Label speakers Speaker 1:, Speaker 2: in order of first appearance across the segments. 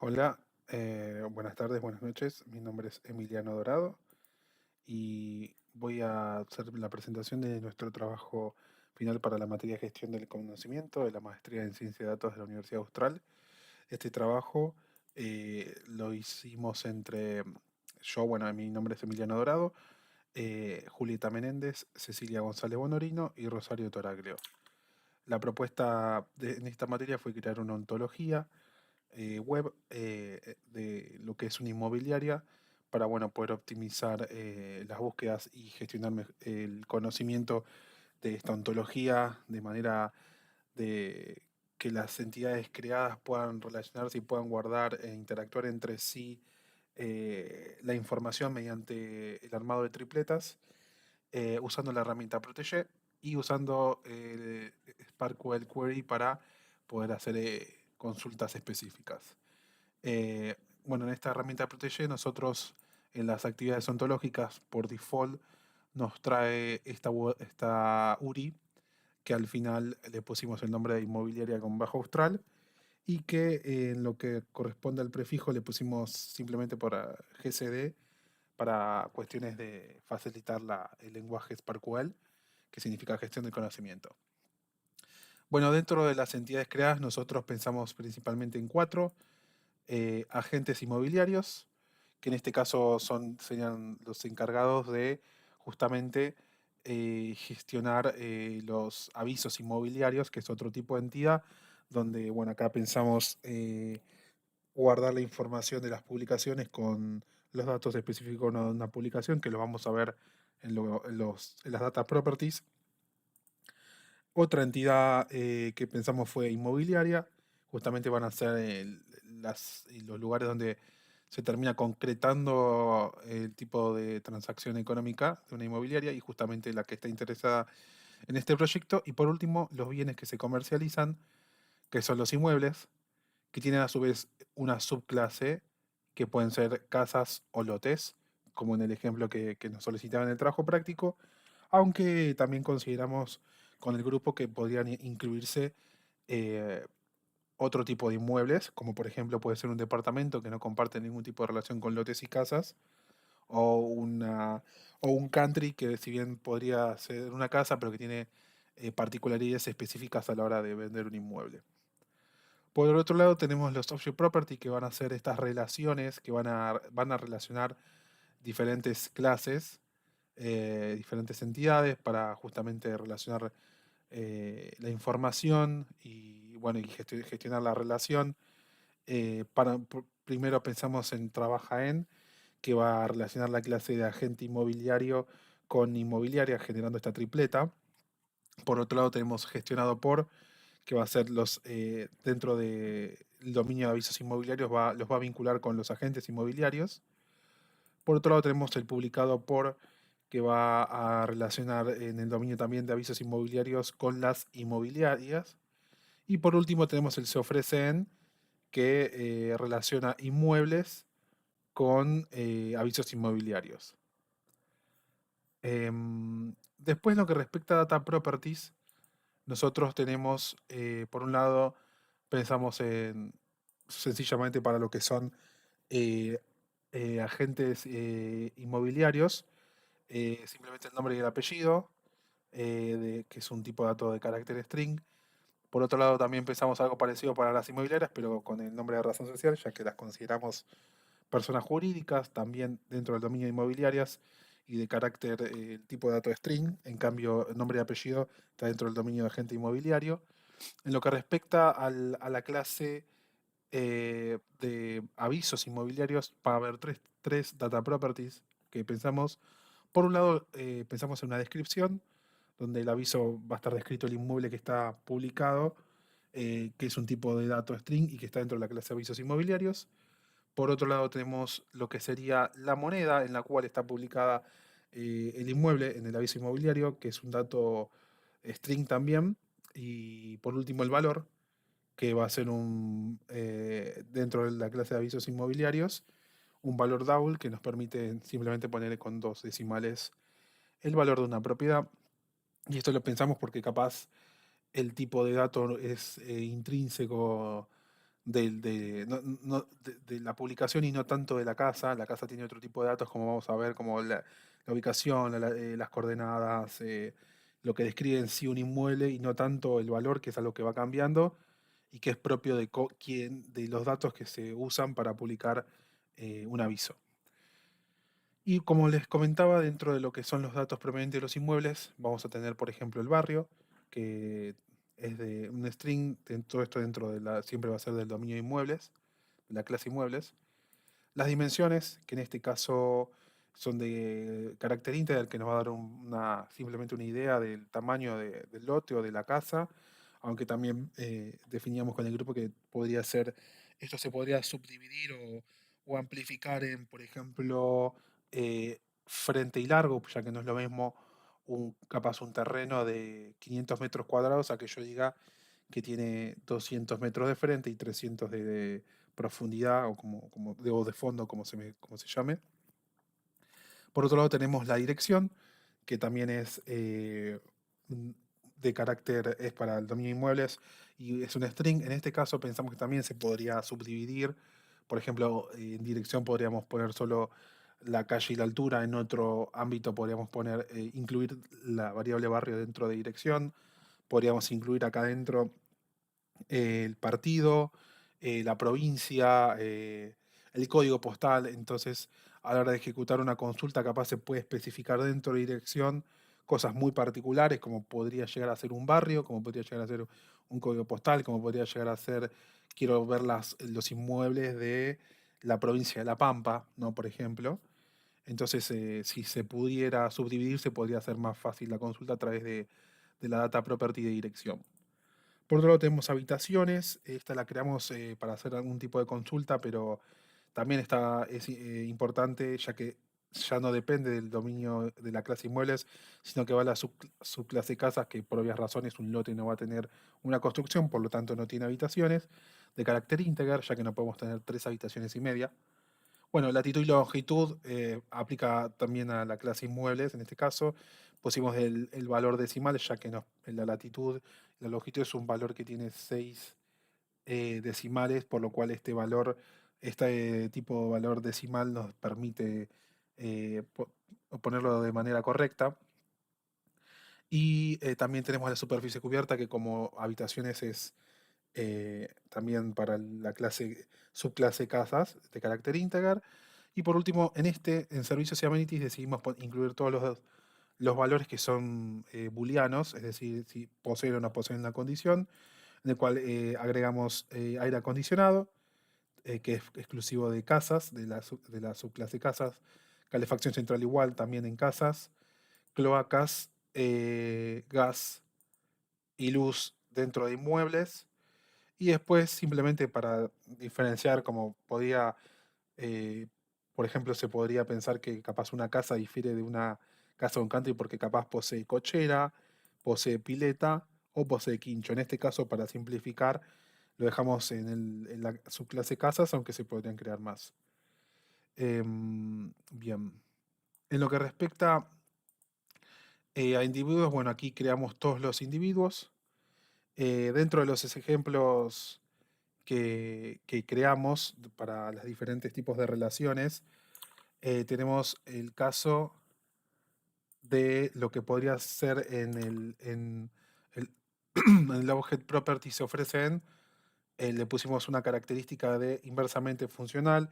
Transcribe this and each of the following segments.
Speaker 1: Hola, buenas tardes, buenas noches. Mi nombre es Emiliano Dorado y voy a hacer la presentación de nuestro trabajo final para la materia de gestión del conocimiento de la maestría en ciencia de datos de la Universidad Austral. Este trabajo lo hicimos entre bueno, mi nombre es Emiliano Dorado, Julieta Menéndez, Cecilia González Bonorino y Rosario Toraglio. La propuesta en esta materia fue crear una ontología web de lo que es una inmobiliaria para bueno, poder optimizar las búsquedas y gestionar el conocimiento de esta ontología de manera de que las entidades creadas puedan relacionarse y puedan guardar e interactuar entre sí la información mediante el armado de tripletas usando la herramienta Protege y usando SparkQL Query para poder hacer consultas específicas. Eh, bueno, en esta herramienta Protege nosotros en las actividades ontológicas por default nos trae esta URI que al final le pusimos el nombre de inmobiliaria con bajo austral y que en lo que corresponde al prefijo le pusimos simplemente por GCD para cuestiones de facilitar el lenguaje SparkQL, que significa gestión del conocimiento. Bueno, dentro de las entidades creadas nosotros pensamos principalmente en cuatro agentes inmobiliarios, que en este caso serían los encargados de justamente gestionar los avisos inmobiliarios, que es otro tipo de entidad, donde, bueno, acá pensamos guardar la información de las publicaciones con los datos específicos de una publicación, que lo vamos a ver en las data properties. Otra entidad que pensamos fue inmobiliaria, justamente van a ser los lugares donde se termina concretando el tipo de transacción económica de una inmobiliaria y justamente la que está interesada en este proyecto. Y por último, los bienes que se comercializan, que son los inmuebles, que tienen a su vez una subclase que pueden ser casas o lotes, como en el ejemplo que nos solicitaban en el trabajo práctico, aunque también consideramos con el grupo que podrían incluirse eh, otro tipo de inmuebles, como por ejemplo puede ser un departamento que no comparte ningún tipo de relación con lotes y casas, o, o un country que si bien podría ser una casa, pero que tiene particularidades específicas a la hora de vender un inmueble. Por el otro lado tenemos los object property que van a ser estas relaciones que van a relacionar diferentes clases, diferentes entidades para justamente relacionar la información y, bueno, y gestionar la relación. Primero pensamos en Trabaja en, que va a relacionar la clase de agente inmobiliario con inmobiliaria generando esta tripleta. Por otro lado tenemos gestionado por, que va a ser dentro del dominio de avisos inmobiliarios, los va a vincular con los agentes inmobiliarios. Por otro lado tenemos el publicado por, que va a relacionar en el dominio también de avisos inmobiliarios con las inmobiliarias. Y por último tenemos el se ofrece en, que relaciona inmuebles con avisos inmobiliarios. Después, en lo que respecta a data properties, nosotros tenemos, por un lado, pensamos en sencillamente para lo que son eh, agentes inmobiliarios, simplemente el nombre y el apellido, que es un tipo de dato de carácter string. Por otro lado, también pensamos algo parecido para las inmobiliarias, pero con el nombre de razón social, ya que las consideramos personas jurídicas, también dentro del dominio de inmobiliarias y de carácter tipo de dato string. En cambio, el nombre y apellido está dentro del dominio de agente inmobiliario. En lo que respecta a la clase de avisos inmobiliarios, va a haber tres data properties que pensamos. Por un lado, pensamos en una descripción, donde el aviso va a estar descrito el inmueble que está publicado, que es un tipo de dato string y que está dentro de la clase de avisos inmobiliarios. Por otro lado, tenemos lo que sería la moneda en la cual está publicada el inmueble en el aviso inmobiliario, que es un dato string también. Y por último, el valor, que va a ser dentro de la clase de avisos inmobiliarios, un valor double que nos permite simplemente poner con dos decimales el valor de una propiedad. Y esto lo pensamos porque capaz el tipo de dato es intrínseco de la publicación y no tanto de la casa. La casa tiene otro tipo de datos, como vamos a ver, como la ubicación, las coordenadas, lo que describe en sí un inmueble y no tanto el valor, que es algo que va cambiando y que es propio de los datos que se usan para publicar un aviso. Y como les comentaba, dentro de lo que son los datos propiamente de los inmuebles, vamos a tener, por ejemplo, el barrio, que es de un string, todo esto siempre va a ser del dominio de inmuebles, de la clase inmuebles. Las dimensiones, que en este caso son de carácter íntegro, que nos va a dar simplemente una idea del tamaño del lote o de la casa, aunque también definíamos con el grupo que esto se podría subdividir o amplificar en, por ejemplo, frente y largo, ya que no es lo mismo capaz un terreno de 500 metros cuadrados a que yo diga que tiene 200 metros de frente y 300 de profundidad o de fondo, como se llame. Por otro lado tenemos la dirección, que también es de carácter, es para el dominio de inmuebles y es un string. En este caso pensamos que también se podría subdividir. Por ejemplo, en dirección podríamos poner solo la calle y la altura. En otro ámbito podríamos incluir la variable barrio dentro de dirección. Podríamos incluir acá dentro el partido, la provincia, el código postal. Entonces, a la hora de ejecutar una consulta, capaz se puede especificar dentro de dirección cosas muy particulares, como podría llegar a ser un barrio, como podría llegar a ser un código postal, como podría llegar a ser, quiero ver los inmuebles de la provincia de La Pampa, ¿no? Por ejemplo. Entonces, si se pudiera subdividir, se podría hacer más fácil la consulta a través de la data property de dirección. Por otro lado tenemos habitaciones, esta la creamos para hacer algún tipo de consulta, pero también es importante ya que ya no depende del dominio de la clase inmuebles, sino que va a la subclase casas, que por obvias razones un lote no va a tener una construcción, por lo tanto no tiene habitaciones, de carácter íntegro, ya que no podemos tener 3 habitaciones y media. Bueno, latitud y longitud aplica también a la clase inmuebles, en este caso pusimos el valor decimal, ya que en la latitud, la longitud es un valor que tiene 6 decimales, por lo cual este tipo de valor decimal nos permite eh, po- ponerlo de manera correcta. Y también tenemos la superficie cubierta, que como habitaciones es también para la subclase casas de carácter íntegro. Y por último, en servicios y amenities decidimos incluir todos los valores que son booleanos, es decir, si poseen o no poseen la condición, en el cual agregamos aire acondicionado, que es exclusivo de casas, de la subclase casas, calefacción central igual también en casas, cloacas, gas y luz dentro de inmuebles. Y después, simplemente para diferenciar, eh, por ejemplo, se podría pensar que capaz una casa difiere de una casa o un country porque capaz posee cochera, posee pileta o posee quincho. En este caso, para simplificar, lo dejamos en la subclase casas, aunque se podrían crear más. Bien. En lo que respecta a individuos, bueno, aquí creamos todos los individuos. Dentro de los ejemplos que creamos para los diferentes tipos de relaciones, tenemos el caso de lo que podría ser en el Object Property se ofrecen, le pusimos una característica de inversamente funcional,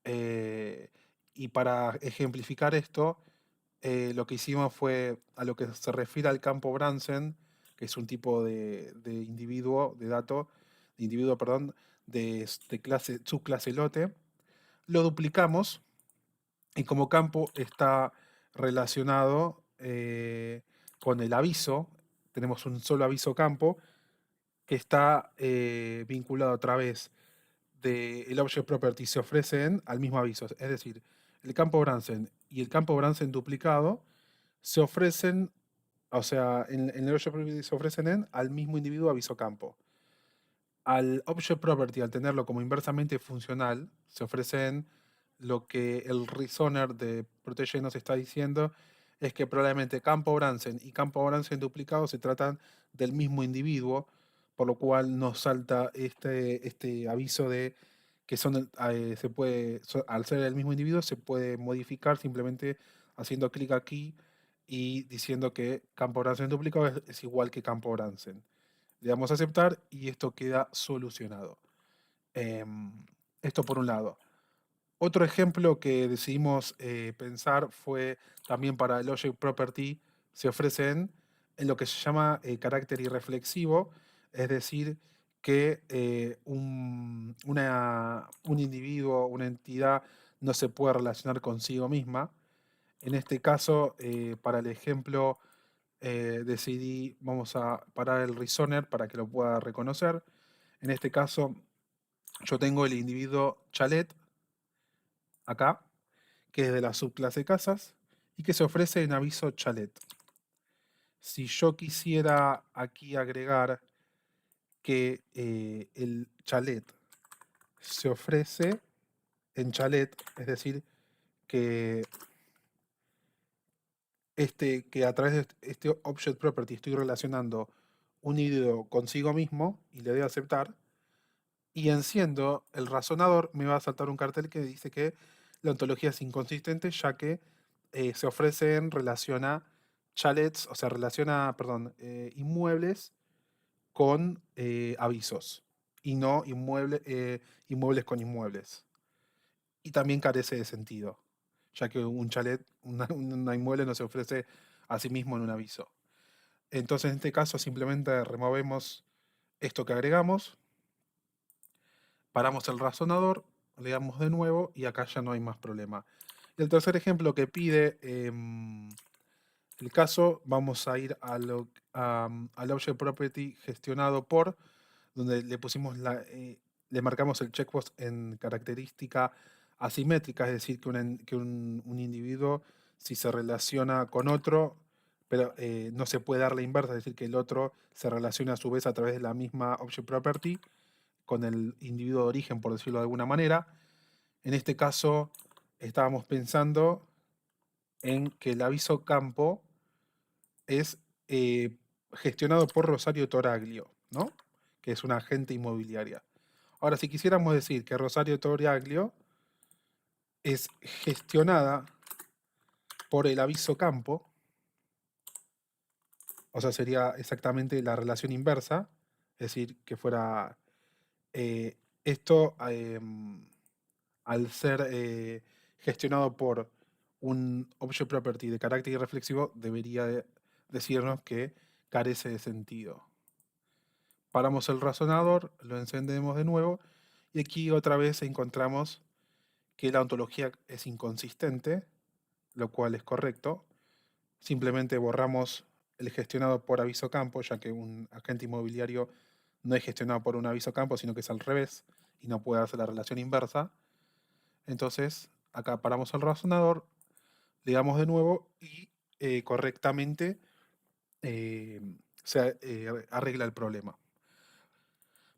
Speaker 1: eh, y para ejemplificar esto, lo que hicimos fue a lo que se refiere al campo Bransen, que es un tipo de individuo, perdón, subclase lote, lo duplicamos y como campo está relacionado con el aviso. Tenemos un solo aviso campo que está vinculado a través del Object Property se ofrecen al mismo aviso. Es decir, el campo Bransen y el campo Bransen duplicado se ofrecen, o sea, en el Object Property se ofrecen al mismo individuo aviso campo. Al Object Property, al tenerlo como inversamente funcional, se ofrecen lo que el reasoner de Protege nos está diciendo es que probablemente campo Bransen y campo Bransen duplicado se tratan del mismo individuo, por lo cual nos salta este aviso de que al ser el mismo individuo, se puede modificar simplemente haciendo clic aquí y diciendo que campo Brandsen duplicado es igual que campo Brandsen. Le damos a aceptar y esto queda solucionado. Em, Esto por un lado. Otro ejemplo que decidimos pensar fue también para el Object Property. Se ofrecen en lo que se llama carácter irreflexivo, es decir, que un individuo, una entidad, no se puede relacionar consigo misma. En este caso, para el ejemplo, decidí, vamos a parar el reasoner para que lo pueda reconocer. En este caso, yo tengo el individuo chalet acá, que es de la subclase casas y que se ofrece en aviso chalet. Si yo quisiera aquí agregar que el chalet se ofrece en chalet, es decir, que, que a través de este object property estoy relacionando un individuo consigo mismo y le doy a aceptar, y enciendo el razonador, me va a saltar un cartel que dice que la ontología es inconsistente, ya que se ofrece en relación a chalets, o sea, relaciona, perdón, inmuebles con avisos y no inmuebles con inmuebles. Y también carece de sentido, ya que un chalet, una inmueble no se ofrece a sí mismo en un aviso. Entonces, en este caso, simplemente removemos esto que agregamos, paramos el razonador, le damos de nuevo y acá ya no hay más problema. Y el tercer ejemplo que pide el caso, vamos a ir al Object Property gestionado por, donde le pusimos le marcamos el checkbox en característica asimétrica, es decir, que un individuo, si se relaciona con otro, pero no se puede dar la inversa, es decir, que el otro se relaciona a su vez a través de la misma Object Property con el individuo de origen, por decirlo de alguna manera. En este caso, estábamos pensando en que el aviso campo es gestionado por Rosario Toraglio, ¿no? Que es una agente inmobiliaria. Ahora, si quisiéramos decir que Rosario Toraglio es gestionada por el aviso campo, o sea, sería exactamente la relación inversa, es decir, que fuera esto, al ser gestionado por un object property de carácter irreflexivo, debería decirnos que carece de sentido. Paramos el razonador, lo encendemos de nuevo y aquí otra vez encontramos que la ontología es inconsistente, lo cual es correcto. Simplemente borramos el gestionado por aviso campo, ya que un agente inmobiliario no es gestionado por un aviso campo, sino que es al revés y no puede hacer la relación inversa. Entonces, acá paramos el razonador, le damos de nuevo y correctamente se arregla el problema.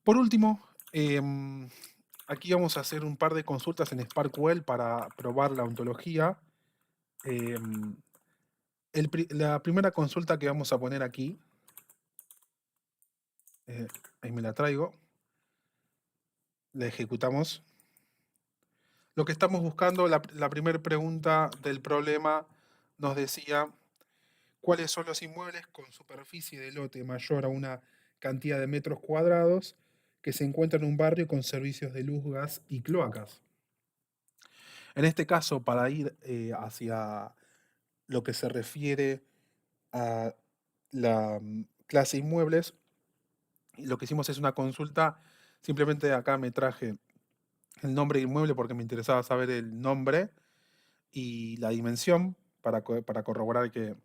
Speaker 1: Por último, aquí vamos a hacer un par de consultas en SparkQL para probar la ontología. La primera consulta que vamos a poner aquí, ahí me la traigo, la ejecutamos. Lo que estamos buscando, la primera pregunta del problema nos decía cuáles son los inmuebles con superficie de lote mayor a una cantidad de metros cuadrados que se encuentran en un barrio con servicios de luz, gas y cloacas. En este caso, para ir hacia lo que se refiere a la clase inmuebles, lo que hicimos es una consulta. Simplemente acá me traje el nombre del inmueble porque me interesaba saber el nombre y la dimensión para corroborar que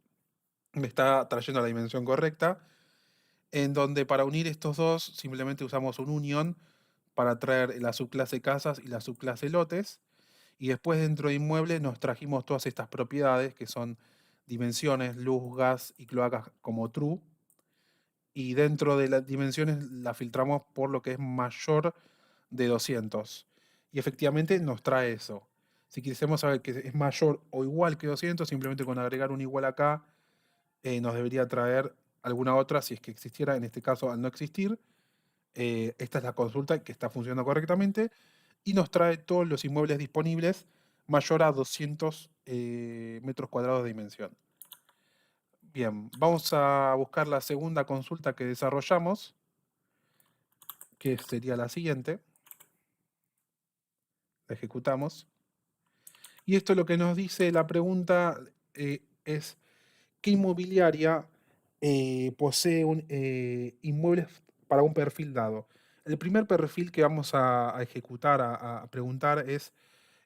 Speaker 1: me está trayendo la dimensión correcta, en donde para unir estos dos simplemente usamos un union para traer la subclase casas y la subclase lotes, y después dentro de inmuebles nos trajimos todas estas propiedades que son dimensiones, luz, gas y cloacas como true, y dentro de las dimensiones la filtramos por lo que es mayor de 200. Y efectivamente nos trae eso. Si quisiéramos saber que es mayor o igual que 200, simplemente con agregar un igual acá, nos debería traer alguna otra si es que existiera. En este caso, al no existir, esta es la consulta que está funcionando correctamente y nos trae todos los inmuebles disponibles mayor a 200 metros cuadrados de dimensión. Bien, vamos a buscar la segunda consulta que desarrollamos, que sería la siguiente. La ejecutamos. Y esto lo que nos dice la pregunta es, ¿qué inmobiliaria posee inmuebles para un perfil dado? El primer perfil que vamos a ejecutar, a preguntar, es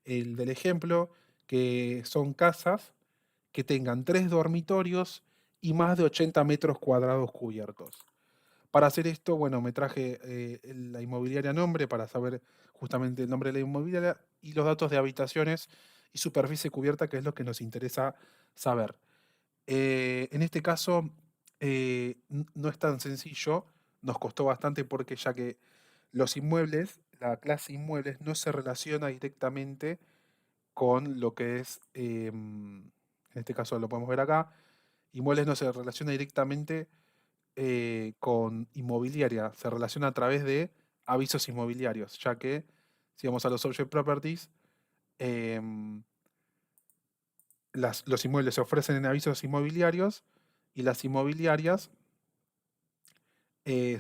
Speaker 1: el del ejemplo, que son casas que tengan 3 dormitorios y más de 80 metros cuadrados cubiertos. Para hacer esto, bueno, me traje la inmobiliaria nombre para saber justamente el nombre de la inmobiliaria y los datos de habitaciones y superficie cubierta, que es lo que nos interesa saber. En este caso, no es tan sencillo, nos costó bastante porque ya que los inmuebles, la clase inmuebles, no se relaciona directamente con lo que es, en este caso lo podemos ver acá, inmuebles no se relaciona directamente con inmobiliaria, se relaciona a través de avisos inmobiliarios, ya que si vamos a los object properties, em, los inmuebles se ofrecen en avisos inmobiliarios y las inmobiliarias y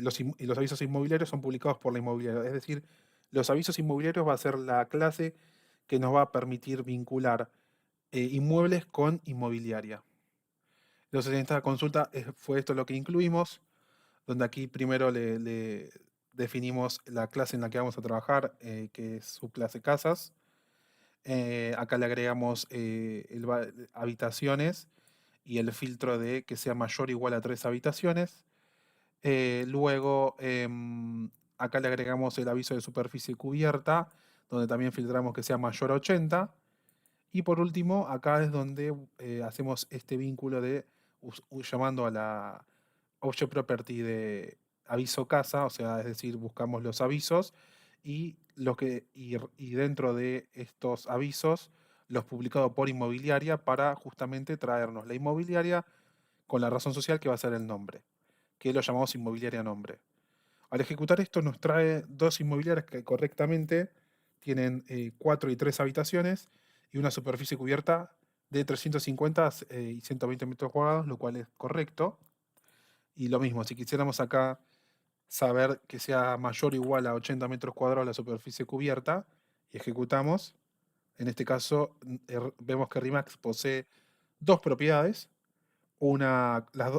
Speaker 1: los avisos inmobiliarios son publicados por la inmobiliaria. Es decir, los avisos inmobiliarios va a ser la clase que nos va a permitir vincular inmuebles con inmobiliaria. Entonces, en esta consulta fue esto lo que incluimos, donde aquí primero le definimos la clase en la que vamos a trabajar, que es subclase casas. Acá le agregamos habitaciones y el filtro de que sea mayor o igual a 3 habitaciones. Luego, acá le agregamos el aviso de superficie cubierta, donde también filtramos que sea mayor a 80. Y por último, acá es donde hacemos este vínculo de llamando a la object property de aviso casa, o sea, es decir, buscamos los avisos y, y dentro de estos avisos los publicados por inmobiliaria para justamente traernos la inmobiliaria con la razón social que va a ser el nombre, que lo llamamos inmobiliaria nombre. Al ejecutar esto nos trae dos inmobiliarias que correctamente tienen 4 y 3 habitaciones y una superficie cubierta de 350 y 120 metros cuadrados, lo cual es correcto. Y lo mismo, si quisiéramos acá saber que sea mayor o igual a 80 metros cuadrados la superficie cubierta y ejecutamos, en este caso vemos que RIMAX posee dos propiedades,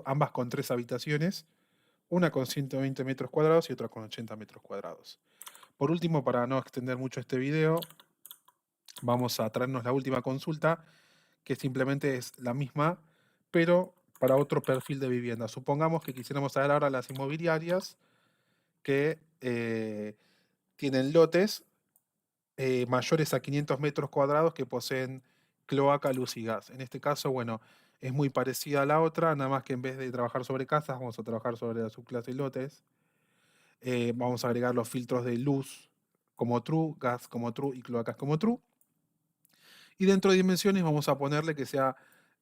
Speaker 1: ambas con 3 habitaciones, una con 120 metros cuadrados y otra con 80 metros cuadrados. Por último, para no extender mucho este video, vamos a traernos la última consulta, que simplemente es la misma, pero para otro perfil de vivienda. Supongamos que quisiéramos saber ahora las inmobiliarias que tienen lotes mayores a 500 metros cuadrados que poseen cloaca, luz y gas. En este caso, bueno, es muy parecida a la otra, nada más que en vez de trabajar sobre casas, vamos a trabajar sobre la subclase lotes. Vamos a agregar los filtros de luz como true, gas como true y cloacas como true. Y dentro de dimensiones vamos a ponerle que sea,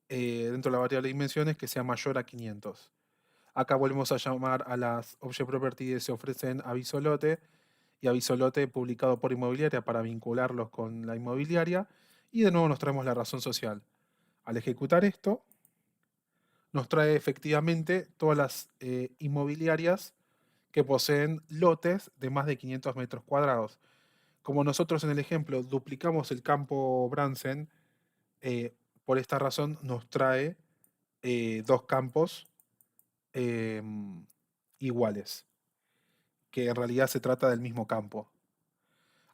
Speaker 1: dentro de la variable de dimensiones, que sea mayor a 500. Acá volvemos a llamar a las object properties que se ofrecen aviso lote y aviso lote publicado por inmobiliaria para vincularlos con la inmobiliaria. Y de nuevo nos traemos la razón social. Al ejecutar esto, nos trae efectivamente todas las inmobiliarias que poseen lotes de más de 500 metros cuadrados. Como nosotros en el ejemplo duplicamos el campo Bransen, por esta razón nos trae dos campos iguales, que en realidad se trata del mismo campo.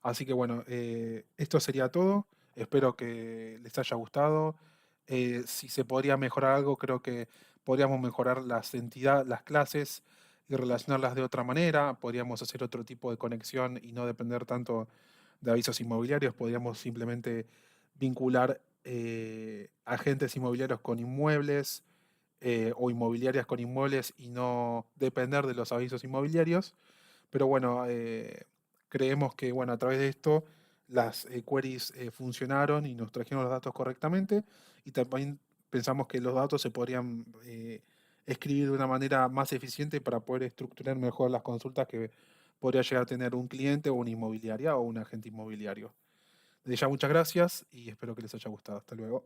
Speaker 1: Así que bueno, esto sería todo. Espero que les haya gustado. Si se podría mejorar algo, creo que podríamos mejorar las clases y relacionarlas de otra manera. Podríamos hacer otro tipo de conexión y no depender tanto de avisos inmobiliarios. Podríamos simplemente vincular agentes inmobiliarios con inmuebles o inmobiliarias con inmuebles y no depender de los avisos inmobiliarios. Pero bueno, creemos que bueno, a través de esto las queries funcionaron y nos trajeron los datos correctamente y también pensamos que los datos se podrían escribir de una manera más eficiente para poder estructurar mejor las consultas que podría llegar a tener un cliente o una inmobiliaria o un agente inmobiliario. Desde ya muchas gracias y espero que les haya gustado. Hasta luego.